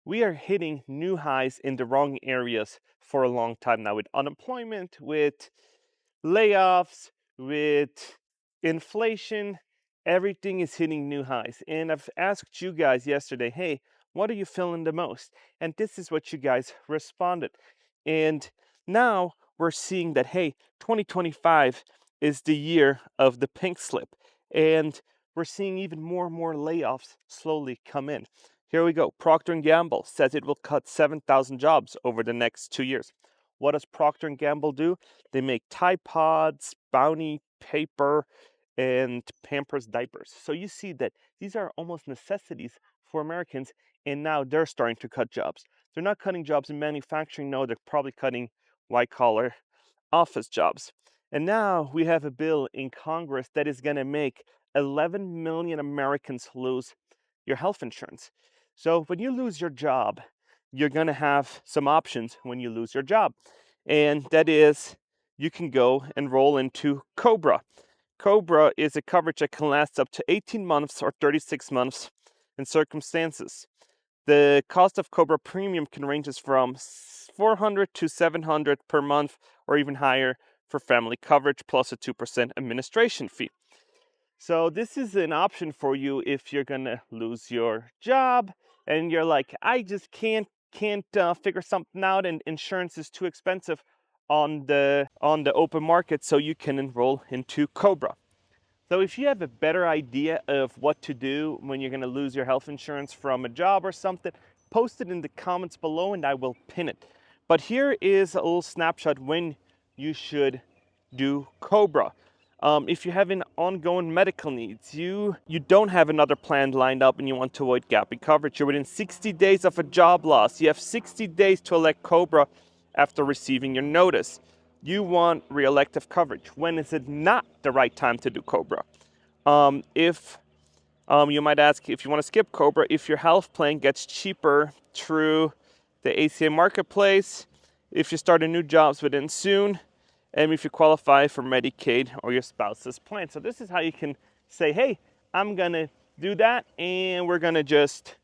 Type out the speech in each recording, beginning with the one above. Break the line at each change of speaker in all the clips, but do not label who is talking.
we are hitting new highs in the wrong areas for a long time now, with unemployment, with layoffs, with inflation. Everything is hitting new highs. And I've asked you guys yesterday, hey, what are you feeling the most? And this is what you guys responded. And now we're seeing that, hey, 2025 is the year of the pink slip. And we're seeing even more and more layoffs slowly come in. Here we go. Procter Gamble says it will cut 7,000 jobs over the next 2 years. What does Procter Gamble do? They make Tide Pods, Bounty paper, and Pampers diapers. So you see that these are almost necessities for Americans, and now they're starting to cut jobs. They're not cutting jobs in manufacturing. No, they're probably cutting white-collar office jobs. And now we have a bill in Congress that is going to make 11 million Americans lose your health insurance. So when you lose your job, you're going to have some options when you lose your job. And that is, you can go enroll into COBRA. COBRA is a coverage that can last up to 18 months or 36 months in circumstances. The cost of COBRA premium can range from $400 to $700 per month, or even higher for family coverage, plus a 2% administration fee. So this is an option for you if you're gonna lose your job and you're like, I just can't figure something out, and insurance is too expensive on the open market, so you can enroll into COBRA. So if you have a better idea of what to do when you're going to lose your health insurance from a job or something, post it in the comments below and I will pin it. But here is a little snapshot when you should do COBRA. If you have an ongoing medical needs, you don't have another plan lined up and you want to avoid gap in coverage, you're within 60 days of a job loss, you have 60 days to elect COBRA after receiving your notice. You want re-elective coverage. When is it not the right time to do COBRA? If you might ask if you want to skip COBRA, if your health plan gets cheaper through the ACA marketplace, if you start a new jobs within soon, and if you qualify for Medicaid or your spouse's plan. So this is how you can say, hey, I'm gonna do that and we're gonna just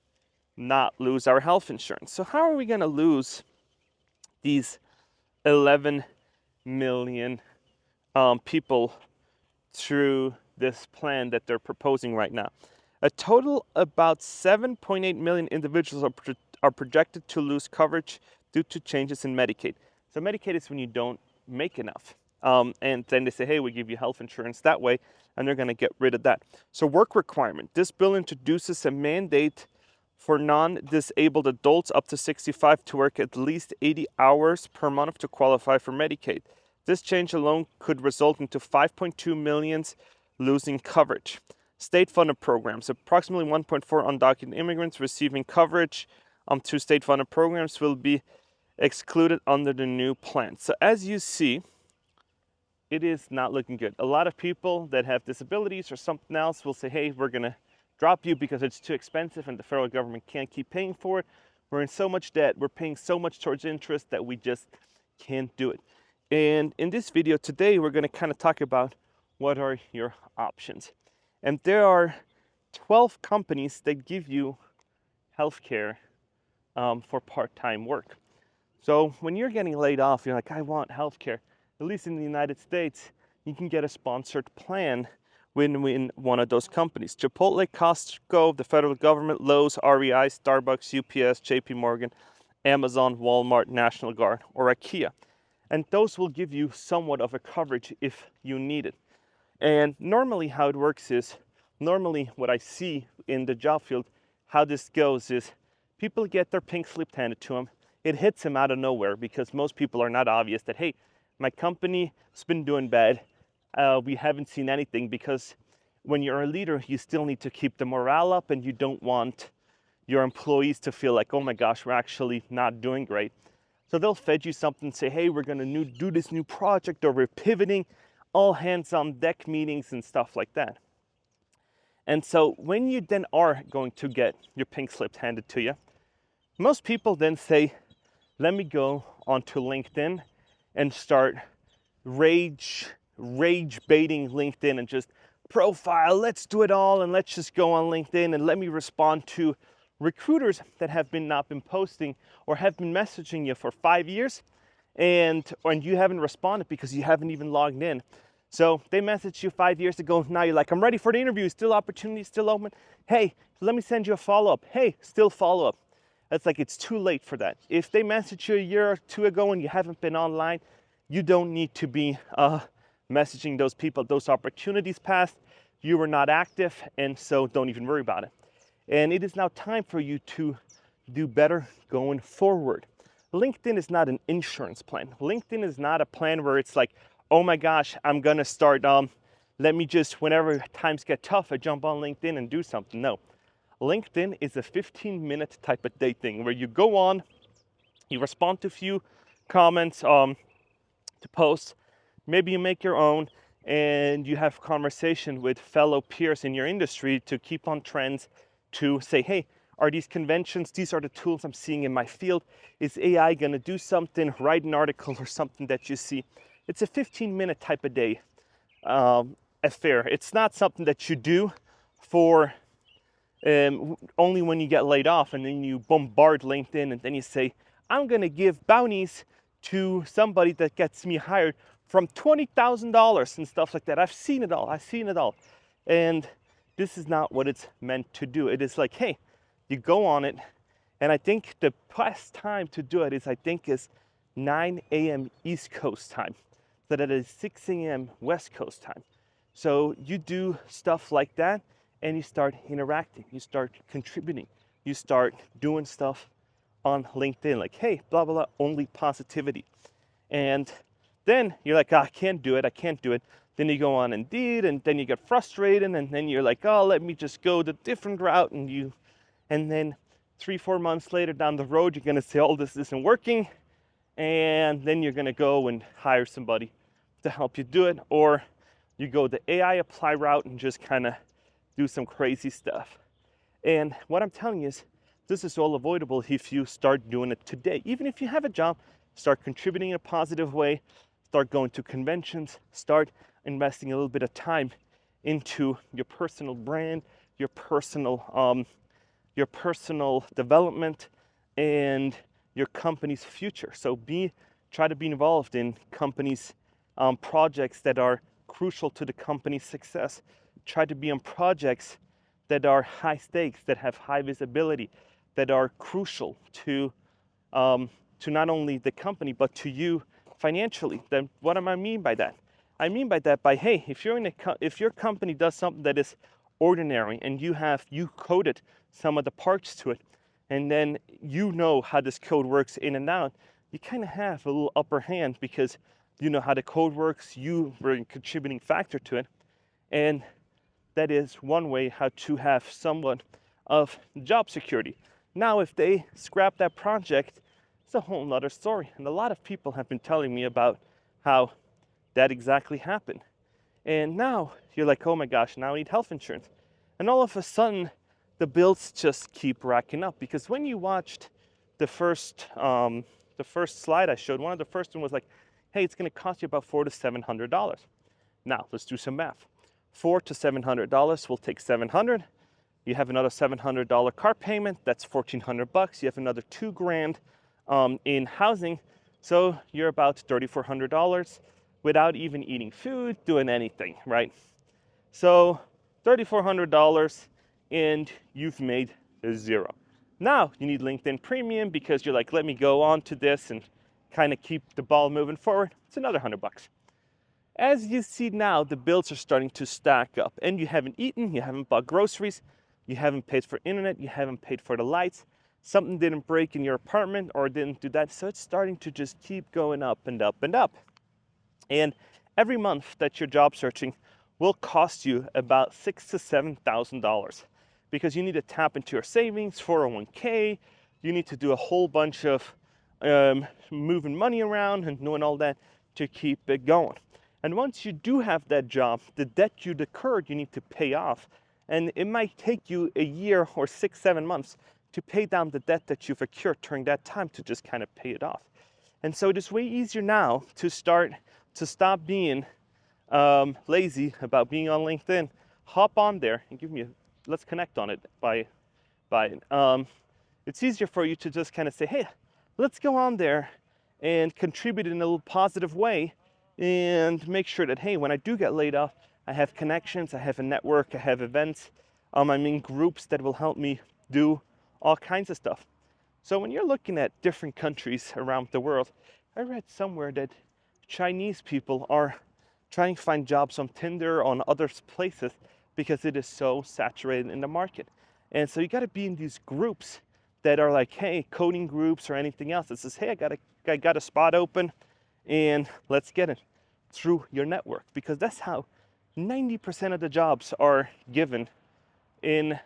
not lose our health insurance. So how are we gonna lose these 11 million people through this plan that they're proposing right now? A total about 7.8 million individuals are projected to lose coverage due to changes in Medicaid. So Medicaid is when you don't make enough. And then they say, hey, we give you health insurance that way, and they're going to get rid of that. So work requirement. This bill introduces a mandate for non-disabled adults up to 65 to work at least 80 hours per month to qualify for Medicaid. This change alone could result into 5.2 million losing coverage. State-funded programs. Approximately 1.4 undocumented immigrants receiving coverage through state-funded programs will be excluded under the new plan. So as you see, it is not looking good. A lot of people that have disabilities or something else will say, hey, we're going to drop you because it's too expensive and the federal government can't keep paying for it. We're in so much debt. We're paying so much towards interest that we just can't do it. And in this video today, we're going to kind of talk about what are your options. And there are 12 companies that give you healthcare for part-time work. So when you're getting laid off, you're like, I want healthcare. At least in the United States, you can get a sponsored plan when one of those companies. Chipotle, Costco, the federal government, Lowe's, REI, Starbucks, UPS, JP Morgan, Amazon, Walmart, National Guard, or IKEA. And those will give you somewhat of a coverage if you need it. And normally how it works is, normally what I see in the job field, how this goes is people get their pink slip handed to them. It hits them out of nowhere because most people are not obvious that, hey, my company has been doing bad. We haven't seen anything, because when you're a leader, you still need to keep the morale up and you don't want your employees to feel like, oh my gosh, we're actually not doing great. So they'll fed you something, say, hey, we're going to do this new project, or we're pivoting, all hands on deck meetings and stuff like that. And so when you then are going to get your pink slip handed to you, most people then say, let me go onto LinkedIn and start rage baiting LinkedIn and just profile, let's do it all, and let's just go on LinkedIn and let me respond to recruiters that have been not been posting or have been messaging you for 5 years, and you haven't responded because you haven't even logged in. So they messaged you 5 years ago. Now you're like, I'm ready for the interview. Still opportunity, still open. Hey, let me send you a follow-up. Hey, still follow-up. That's like, it's too late for that. If they messaged you a year or two ago and you haven't been online, you don't need to be messaging those people. Those opportunities passed. You were not active, and so don't even worry about it. And it is now time for you to do better going forward. LinkedIn is not an insurance plan. LinkedIn is not a plan where it's like, oh my gosh, I'm gonna start, let me just, whenever times get tough, I jump on LinkedIn and do something. No, LinkedIn is a 15-minute type of day thing where you go on, you respond to a few comments, to posts, maybe you make your own, and you have conversation with fellow peers in your industry to keep on trends, to say, hey, are these conventions, these are the tools I'm seeing in my field. Is AI gonna do something? Write an article or something that you see. It's a 15-minute type of day affair. It's not something that you do for only when you get laid off and then you bombard LinkedIn and then you say, I'm gonna give bounties to somebody that gets me hired from $20,000 and stuff like that. I've seen it all. And this is not what it's meant to do. It is like, hey, you go on it, and I think the best time to do it is 9 a.m. East Coast time, so that is 6 a.m. West Coast time. So you do stuff like that, and you start interacting, you start contributing, you start doing stuff on LinkedIn, like, hey, blah, blah, blah, only positivity. And then you're like, I can't do it. Then you go on Indeed, and then you get frustrated, and then you're like, oh, let me just go the different route, and then 3-4 months later down the road, you're gonna say, oh, this isn't working, and then you're gonna go and hire somebody to help you do it, or you go the AI apply route and just kind of do some crazy stuff. And what I'm telling you is, this is all avoidable if you start doing it today. Even if you have a job, start contributing in a positive way, start going to conventions, start investing a little bit of time into your personal brand, your personal development, and your company's future. So try to be involved in companies' projects that are crucial to the company's success. Try to be on projects that are high stakes, that have high visibility, that are crucial to not only the company but to you financially. Then what do I mean by that? I mean by that hey, if your company does something that is ordinary and you coded some of the parts to it, and then you know how this code works in and out, you kind of have a little upper hand because you know how the code works, you were a contributing factor to it, and that is one way how to have somewhat of job security. Now, if they scrap that project, it's a whole nother story. And a lot of people have been telling me about how that exactly happened. And now you're like, oh my gosh, now I need health insurance. And all of a sudden, the bills just keep racking up. Because when you watched the first slide I showed, one of the first one was like, hey, it's gonna cost you about $400 to $700. Now, let's do some math. $400 to $700, we'll take $700. You have another $700 car payment, that's $1,400. You have another $2,000 in housing, so you're about $3,400 without even eating food, doing anything, right? So $3,400 and you've made zero. Now you need LinkedIn Premium because you're like, let me go on to this and kind of keep the ball moving forward. It's another $100. As you see now, the bills are starting to stack up, and you haven't eaten, you haven't bought groceries, you haven't paid for internet, you haven't paid for the lights, something didn't break in your apartment or didn't do that, so it's starting to just keep going up and up and up. And every month that you're job searching will cost you about $6,000 to $7,000 because you need to tap into your savings, 401k, you need to do a whole bunch of moving money around and doing all that to keep it going. And once you do have that job, the debt you incurred, you need to pay off. And it might take you a year or 6-7 months to pay down the debt that you've accrued during that time to just kind of pay it off. And so it is way easier now to stop being lazy about being on LinkedIn. Hop on there and let's connect on it by It's easier for you to just kind of say, hey, let's go on there and contribute in a little positive way and make sure that, hey, when I do get laid off, I have connections, I have a network, I have events, I'm in groups that will help me do all kinds of stuff. So when you're looking at different countries around the world, I read somewhere that Chinese people are trying to find jobs on Tinder, on other places, because it is so saturated in the market. And so you got to be in these groups that are like, hey, coding groups or anything else that says, hey, I got a spot open, and let's get it through your network, because that's how 90% of the jobs are given in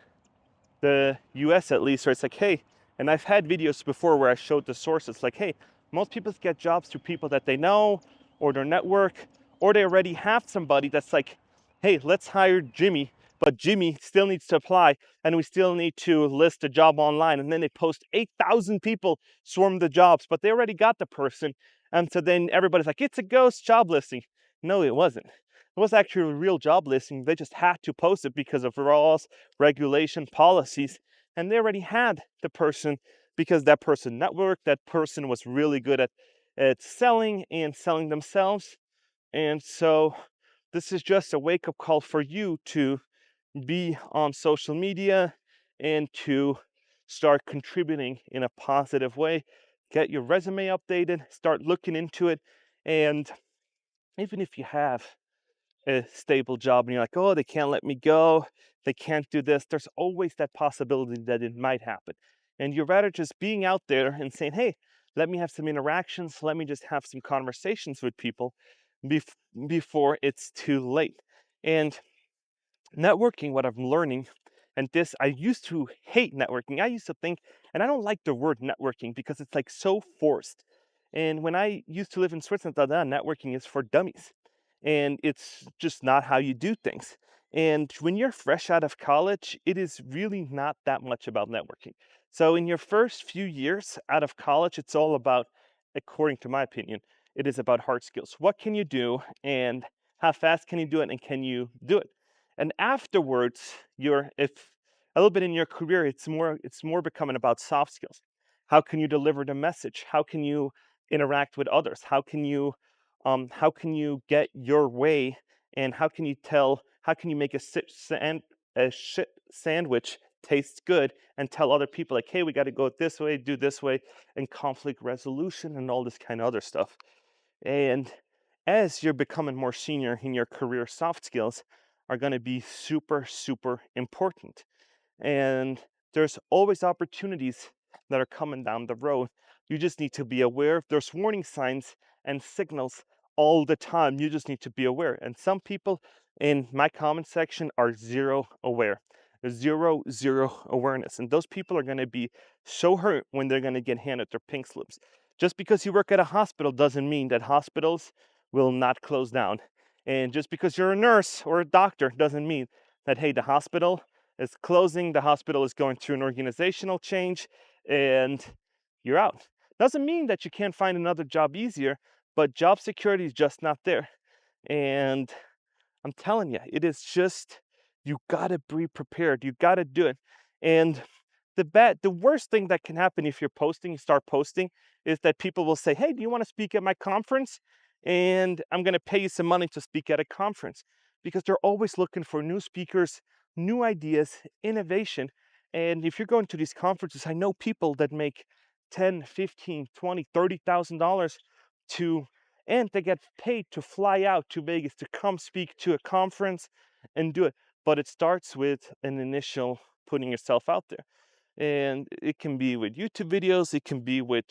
the US at least, where it's like, hey, and I've had videos before where I showed the sources, like, hey, most people get jobs through people that they know or their network, or they already have somebody that's like, hey, let's hire Jimmy, but Jimmy still needs to apply and we still need to list a job online. And then they post 8,000 people swarm the jobs, but they already got the person. And so then everybody's like, it's a ghost job listing. No, it wasn't. It was actually a real job listing. They just had to post it because of laws, regulation, policies, and they already had the person because that person networked, that person was really good at selling and selling themselves. And so this is just a wake-up call for you to be on social media and to start contributing in a positive way. Get your resume updated, start looking into it, and even if you have a stable job and you're like, oh, they can't let me go, they can't do this, there's always that possibility that it might happen. And you're rather just being out there and saying, hey, let me have some interactions, let me just have some conversations with people bef- before it's too late. And networking, what I'm learning, and this, I used to hate networking. I used to think, and I don't like the word networking because it's like so forced. And when I used to live in Switzerland, I thought, networking is for dummies. And it's just not how you do things. And when you're fresh out of college, it is really not that much about networking. So in your first few years out of college, it's all about, according to my opinion, it is about hard skills. What can you do and how fast can you do it and can you do it? And afterwards, you're if a little bit in your career, it's more becoming about soft skills. How can you deliver the message? How can you interact with others? How can you get your way? And how can you make a shit sandwich taste good and tell other people like, hey, we got to go this way, do this way, and conflict resolution and all this kind of other stuff. And as you're becoming more senior in your career, soft skills are going to be super, super important. And there's always opportunities that are coming down the road. You just need to be aware. There's warning signs and signals all the time. You just need to be aware. And some people in my comment section are zero aware. Zero awareness. And those people are going to be so hurt when they're going to get handed their pink slips. Just because you work at a hospital doesn't mean that hospitals will not close down. And just because you're a nurse or a doctor doesn't mean that, hey, the hospital is closing, the hospital is going through an organizational change, and you're out. Doesn't mean that you can't find another job easier, but job security is just not there. And I'm telling you, it is just, you gotta be prepared. You gotta do it. And the worst thing that can happen if you start posting, is that people will say, hey, do you want to speak at my conference? And I'm gonna pay you some money to speak at a conference, because they're always looking for new speakers, new ideas, innovation. And if you're going to these conferences, I know people that make 10, 15, 20, $30,000 to and they get paid to fly out to Vegas to come speak to a conference and do it. But it starts with an initial putting yourself out there. And it can be with YouTube videos, it can be with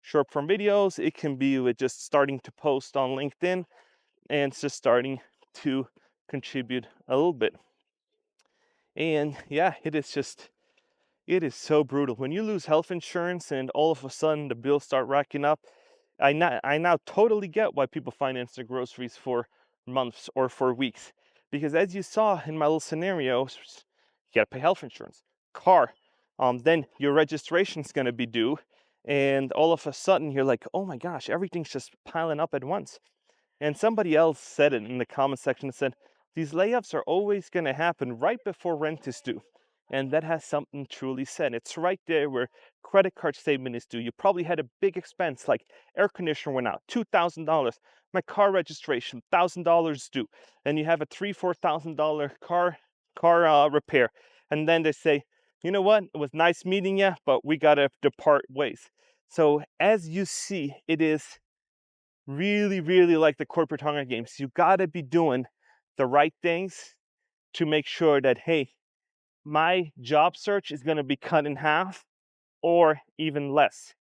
short form videos, it can be with just starting to post on LinkedIn and just starting to contribute a little bit. And yeah, it is so brutal. When you lose health insurance and all of a sudden the bills start racking up, I now totally get why people finance their groceries for months or for weeks. Because as you saw in my little scenario, you gotta pay health insurance, car, then your registration's gonna be due, and all of a sudden you're like, oh my gosh, everything's just piling up at once. And somebody else said it in the comment section and said, these layoffs are always gonna happen right before rent is due. And that has something truly said. It's right there where credit card statement is due. You probably had a big expense like air conditioner went out, $2,000. My car registration, $1,000 due. And you have a $3,000-4,000 car repair. And then they say, you know what? It was nice meeting you, but we gotta depart ways. So as you see, it is really, really like the corporate Hunger Games. You gotta be doing the right things to make sure that, hey, my job search is going to be cut in half or even less.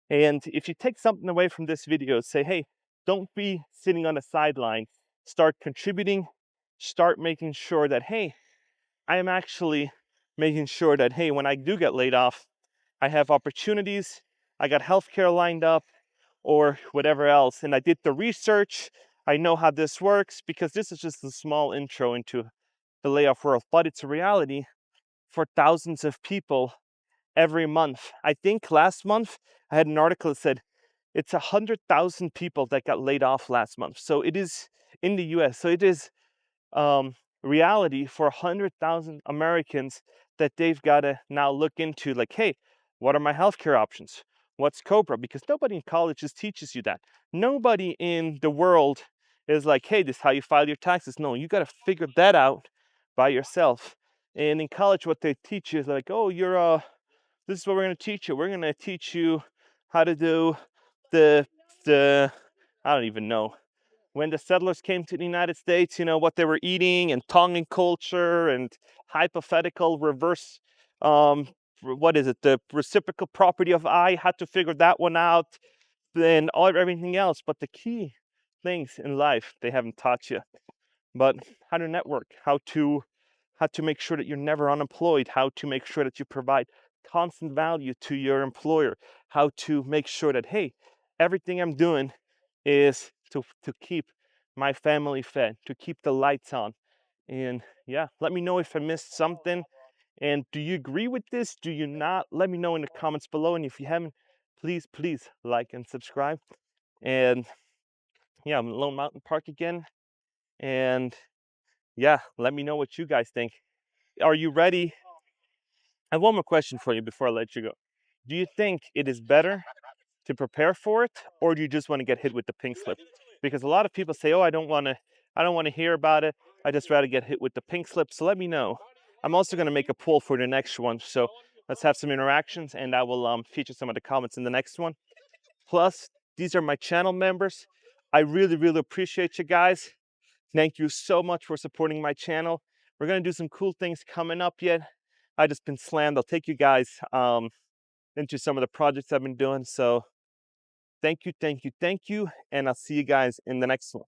And if you take something away from this video, say, hey, don't be sitting on the sideline. Start contributing. Start making sure that, hey, I am actually making sure that, hey, when I do get laid off, I have opportunities. I got healthcare lined up or whatever else. And I did the research. I know how this works because this is just a small intro into the layoff world, but it's a reality for thousands of people every month. I think last month I had an article that said it's 100,000 people that got laid off last month. So it is in the US. So it is reality for 100,000 Americans that they've got to now look into like, hey, what are my healthcare options? What's COBRA? Because nobody in colleges teaches you that. Nobody in the world is like, hey, this is how you file your taxes. No, you got to figure that out by yourself. And in college, what they teach you is like, oh, this is what we're going to teach you. We're going to teach you how to do the, I don't even know. When the settlers came to the United States, you know, what they were eating and Tongan culture and hypothetical reverse, what is it? The reciprocal property of I, had to figure that one out, and everything else. But the key things in life, they haven't taught you. But how to network, how to make sure that you're never unemployed, how to make sure that you provide constant value to your employer, how to make sure that, hey, everything I'm doing is to keep my family fed, to keep the lights on. And yeah, let me know if I missed something. And do you agree with this? Do you not? Let me know in the comments below. And if you haven't, please like and subscribe. And yeah, I'm at Lone Mountain Park again. And yeah, let me know what you guys think. Are you ready? I have one more question for you before I let you go. Do you think it is better to prepare for it, or do you just want to get hit with the pink slip? Because a lot of people say, "Oh, I don't want to hear about it. I just rather get hit with the pink slip." So let me know. I'm also going to make a poll for the next one, so let's have some interactions, and I will feature some of the comments in the next one. Plus, these are my channel members. I really, really appreciate you guys. Thank you so much for supporting my channel. We're gonna do some cool things coming up yet. I just been slammed. I'll take you guys into some of the projects I've been doing. So thank you, and I'll see you guys in the next one.